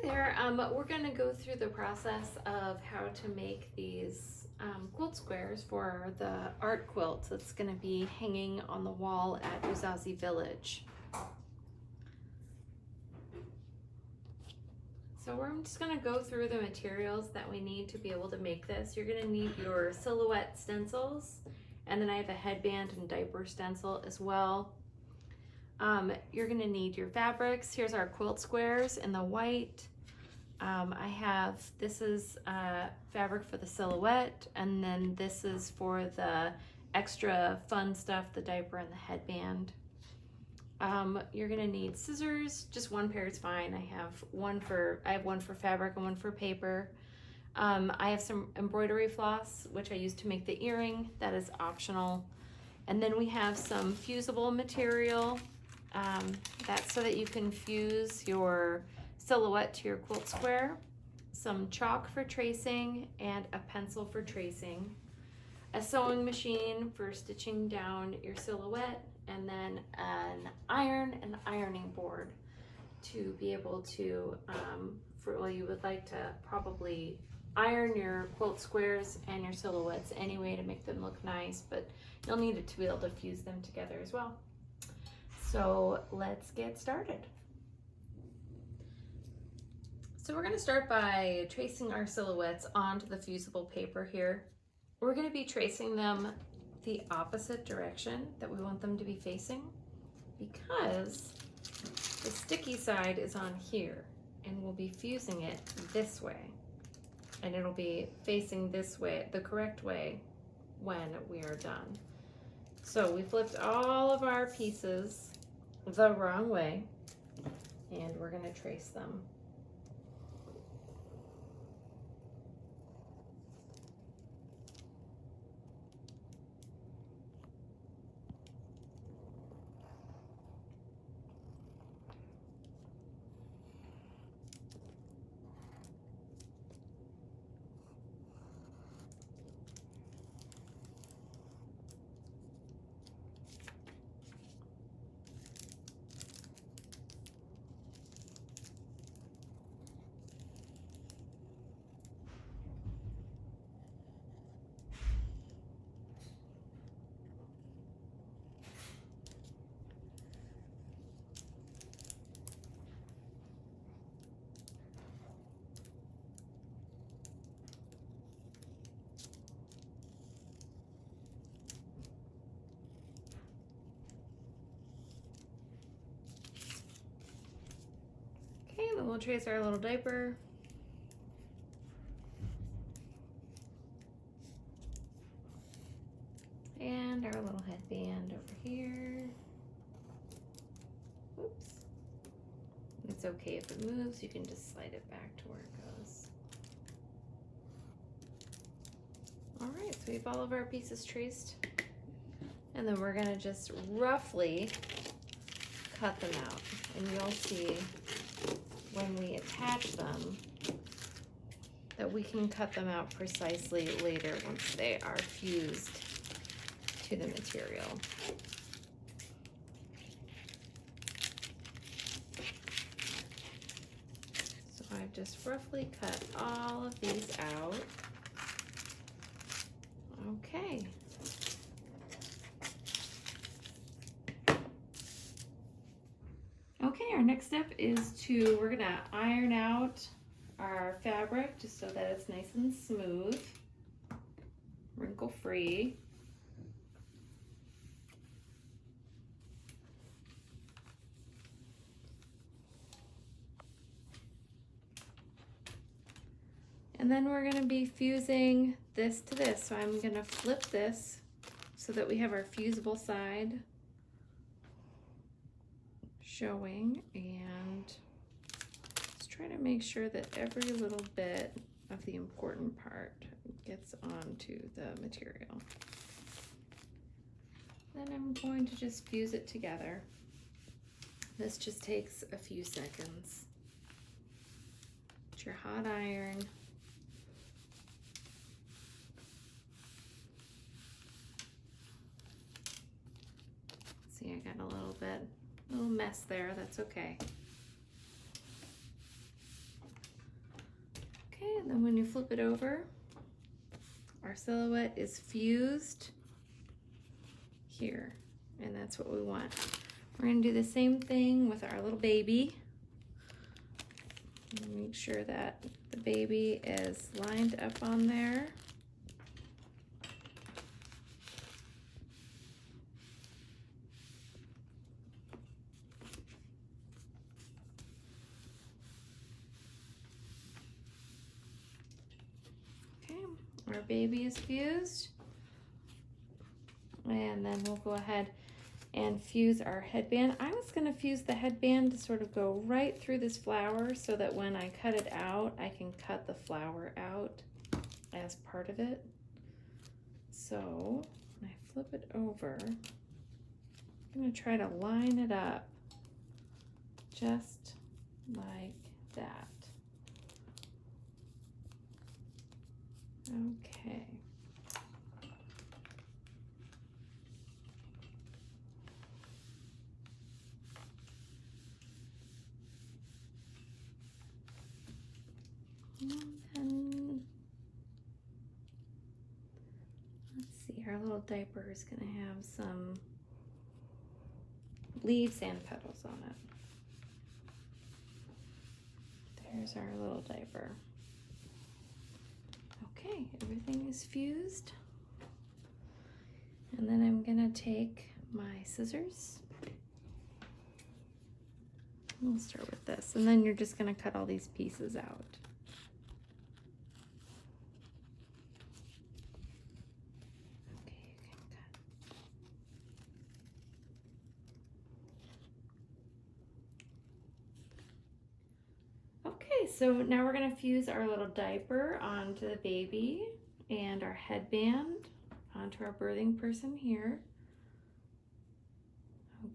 there. We're going to go through the process of how to make these quilt squares for the art quilt that's going to be hanging on the wall at Uzazi Village. So we're just going to go through the materials that we need to be able to make this. You're going to need your silhouette stencils, and then I have a headband and diaper stencil as well. You're going to need your fabrics. Here's our quilt squares in the white. This is fabric for the silhouette, and then this is for the extra fun stuff, the diaper and the headband. You're going to need scissors. Just one pair is fine. I have one for fabric and one for paper. I have some embroidery floss, which I use to make the earring. That is optional. And then we have some fusible material. That's so that you can fuse your silhouette to your quilt square. Some chalk for tracing and a pencil for tracing. A sewing machine for stitching down your silhouette, and then an iron and ironing board to be able to, you would like to probably iron your quilt squares and your silhouettes anyway to make them look nice, but you'll need it to be able to fuse them together as well. So let's get started. So we're going to start by tracing our silhouettes onto the fusible paper here. We're going to be tracing them the opposite direction that we want them to be facing, because the sticky side is on here and we'll be fusing it this way, and it'll be facing this way, the correct way, when we are done. So we flipped all of our pieces the wrong way, and we're going to trace them. Okay, then we'll trace our little diaper. And our little headband over here. Oops. It's okay if it moves, you can just slide it back to where it goes. All right, so we have all of our pieces traced. And then we're gonna just roughly cut them out. And you'll see when we attach them that we can cut them out precisely later once they are fused to the material. So I've just roughly cut all of these out. Okay. Okay, our next step is we're gonna iron out our fabric just so that it's nice and smooth, wrinkle free. And then we're gonna be fusing this to this. So I'm gonna flip this so that we have our fusible side showing, and just try to make sure that every little bit of the important part gets onto the material. Then I'm going to just fuse it together. This just takes a few seconds. Get your hot iron. See, I got a little mess there, that's okay. and then when you flip it over, our silhouette is fused here, and that's what we want. We're gonna do the same thing with our little baby. Make sure that the baby is lined up on there. Okay, our baby is fused. And then we'll go ahead and fuse our headband. I was gonna fuse the headband to sort of go right through this flower so that when I cut it out, I can cut the flower out as part of it. So when I flip it over, I'm gonna try to line it up just like that. Okay. And then, let's see, our little diaper is gonna have some leaves and petals on it. There's our little diaper. Okay, everything is fused. And then I'm gonna take my scissors. We'll start with this, and then you're just gonna cut all these pieces out. Okay, so now we're gonna fuse our little diaper onto the baby and our headband onto our birthing person here.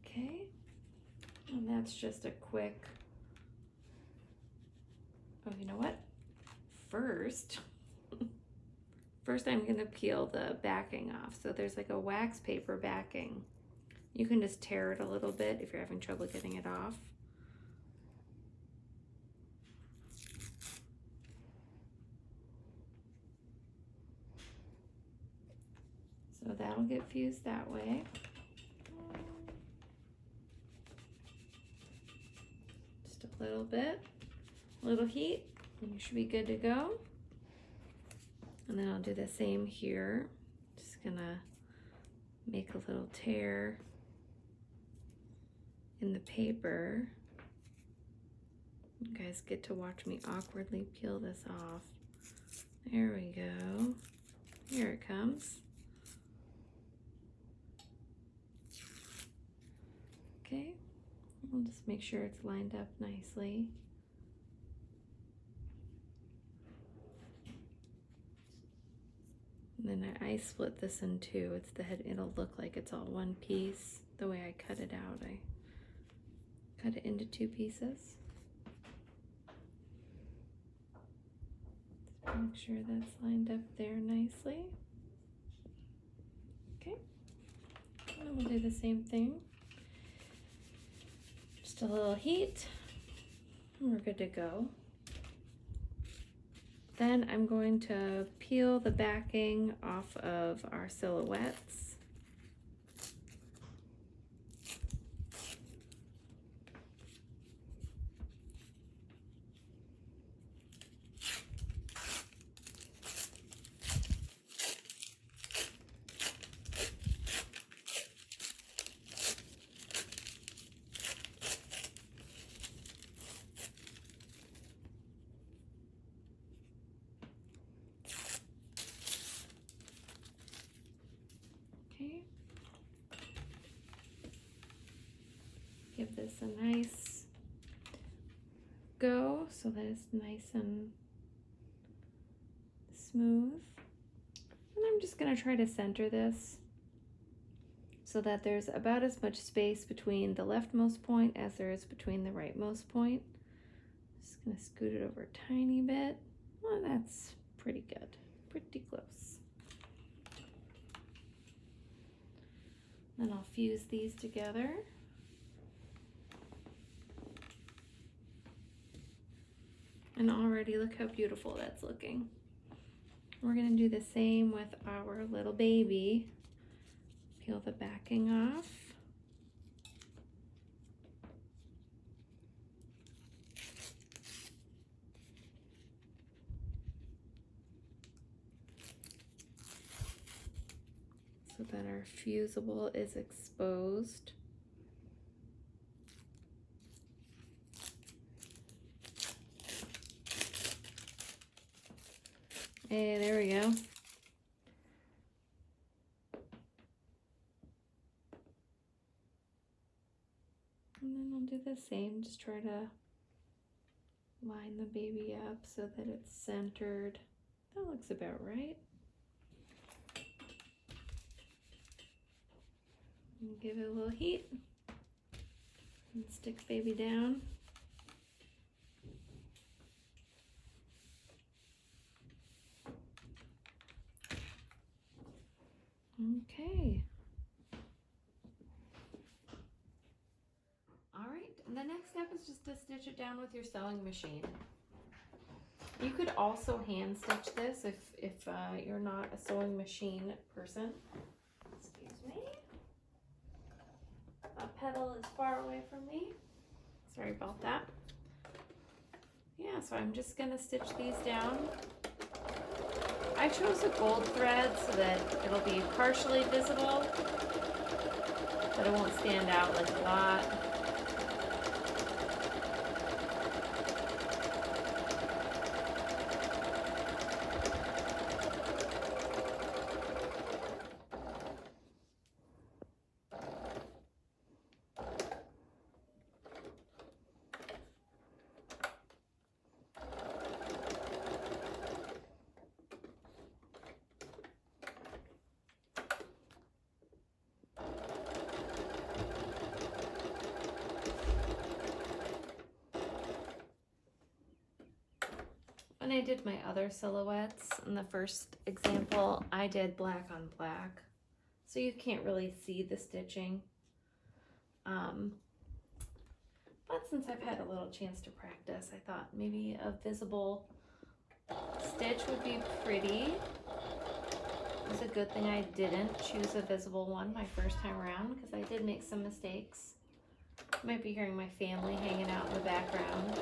Okay, and that's just a quick, oh, you know what? First I'm gonna peel the backing off. So there's like a wax paper backing. You can just tear it a little bit if you're having trouble getting it off. So that'll get fused that way. Just a little bit, a little heat, and you should be good to go. And then I'll do the same here. Just gonna make a little tear in the paper. You guys get to watch me awkwardly peel this off. There we go. Here it comes. Okay, I'll just make sure it's lined up nicely. And then I split this in two. It's the head, it'll look like it's all one piece. The way I cut it out, I cut it into two pieces. Just make sure that's lined up there nicely. Okay, and we'll do the same thing. Just a little heat, and we're good to go. Then I'm going to peel the backing off of our silhouettes. Okay. Give this a nice go so that it's nice and smooth. And I'm just going to try to center this so that there's about as much space between the leftmost point as there is between the rightmost point. Just going to scoot it over a tiny bit. Well, that's pretty good, pretty close. Then I'll fuse these together. And already look how beautiful that's looking. We're gonna do the same with our little baby. Peel the backing off. So that our fusible is exposed. Hey, there we go. And then we'll do the same, just try to line the baby up so that it's centered. That looks about right. And give it a little heat and stick baby down. Okay. All right, and the next step is just to stitch it down with your sewing machine. You could also hand stitch this if you're not a sewing machine person. Excuse me. My pedal is far away from me. Sorry about that. Yeah, so I'm just gonna stitch these down. I chose a gold thread so that it'll be partially visible, but it won't stand out like a lot. When I did my other silhouettes in the first example, I did black on black, so you can't really see the stitching. But since I've had a little chance to practice, I thought maybe a visible stitch would be pretty. It's a good thing I didn't choose a visible one my first time around, because I did make some mistakes. You might be hearing my family hanging out in the background.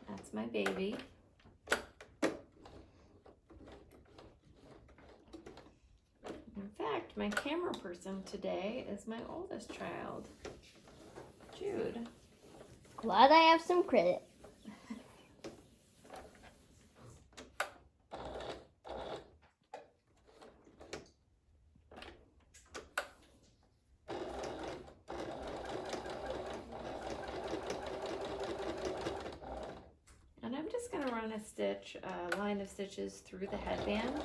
That's my baby. In fact, my camera person today is my oldest child, Jude. Glad I have some credit. And I'm just going to run a stitch, a line of stitches through the headband.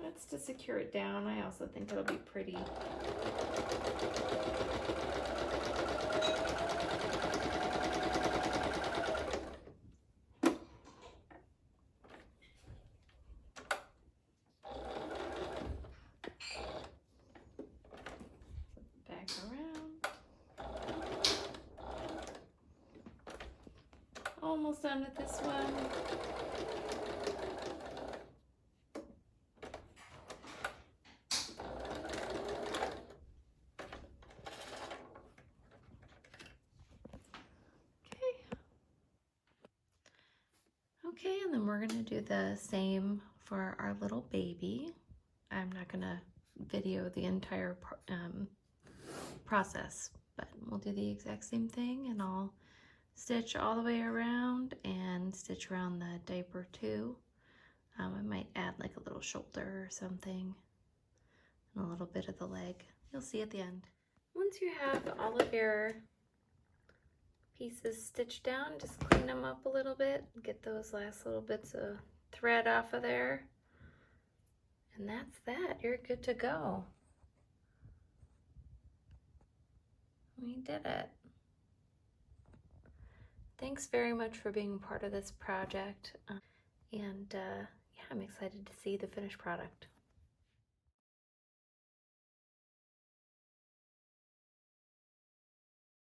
That's to secure it down. I also think it'll be pretty. Back around. Almost done with this one. Okay, and then we're gonna do the same for our little baby. I'm not gonna video the entire process, but we'll do the exact same thing, and I'll stitch all the way around and stitch around the diaper too. I might add like a little shoulder or something and a little bit of the leg. You'll see at the end. Once you have all of your pieces stitched down, just clean them up a little bit, get those last little bits of thread off of there, and that's that. You're good to go. We did it. Thanks very much for being part of this project. And yeah, I'm excited to see the finished product.